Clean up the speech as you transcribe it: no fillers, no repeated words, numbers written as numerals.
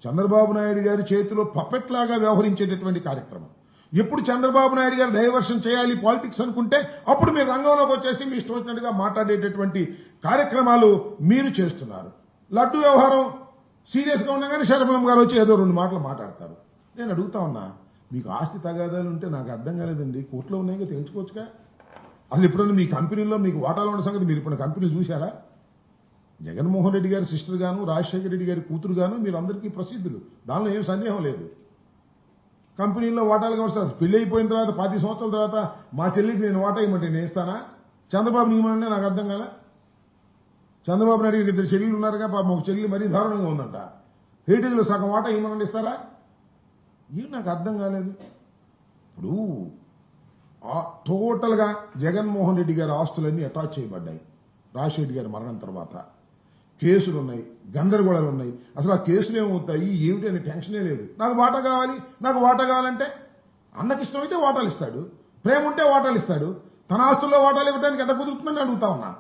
చంద్రబాబు నాయుడు గారి చేతిలో పప్పెట్లాగా వ్యవహరించేటటువంటి కార్యక్రమం. ఎప్పుడు చంద్రబాబు నాయుడు గారు డైవర్షన్ చేయాలి పాలిటిక్స్ అనుకుంటే అప్పుడు మీరు రంగంలోకి వచ్చేసి మీ ఇష్టం వచ్చినట్టుగా మాట్లాడేటటువంటి కార్యక్రమాలు మీరు చేస్తున్నారు. లడ్డు వ్యవహారం సీరియస్ గా ఉండగానే శరభలం గారు వచ్చి ఏదో 2 మాటలు మాట్లాడతారు. నేను అడుగుతా ఉన్నా, మీకు ఆస్తి తగాదాలు ఉంటే నాకు అర్థం కాలేదండి, కోర్టులో ఉన్నాయిగా తెలుసుకోవచ్చుగా. అసలు ఎప్పుడన్నా మీ కంపెనీలో మీకు వాటాలు ఉన్న సంగతి మీరు ఇప్పుడు కంపెనీలు చూశారా? జగన్మోహన్ రెడ్డి గారి సిస్టర్ గాను, రాజశేఖర రెడ్డి గారి కూతురు గాను మీరు అందరికీ ప్రసిద్ధులు, దానిలో ఏం సందేహం లేదు. కంపెనీల్లో వాటాలు కావచ్చు. పెళ్లి అయిపోయిన తర్వాత 10 సంవత్సరాల తర్వాత మా చెల్లికి నేను వాటా ఇవ్వమంటే నేను ఇస్తానా? చంద్రబాబు నియమనంటే నాకు అర్థం కాలే. చంద్రబాబు నాయుడు గారికి 2 చెల్లెలు ఉన్నారుగా, పాపం ఒక చెల్లి మరీ దారుణంగా ఉందంట. హెరిటేజ్లో సగం వాటా ఇవ్వమని ఇస్తారా? ఇవి నాకు అర్థం కాలేదు. ఇప్పుడు టోటల్ గా జగన్మోహన్ రెడ్డి గారి ఆస్తులన్నీ అటాచ్ చేయబడ్డాయి. రాజశేఖర రెడ్డి గారి మరణం తర్వాత కేసులు ఉన్నాయి, గందరగోళాలు ఉన్నాయి. అసలు ఆ కేసులు ఏమవుతాయి ఏమిటి అనే టెన్షనే లేదు. నాకు వాటా కావాలి, నాకు వాటా కావాలంటే అన్నకి ఇష్టమైతే వాటాలు ఇస్తాడు, ప్రేమ ఉంటే వాటాలు ఇస్తాడు. తన ఆస్తుల్లో వాటాలు ఇవ్వడానికి ఎట్ట కుదురుతుందని అడుగుతా ఉన్నా.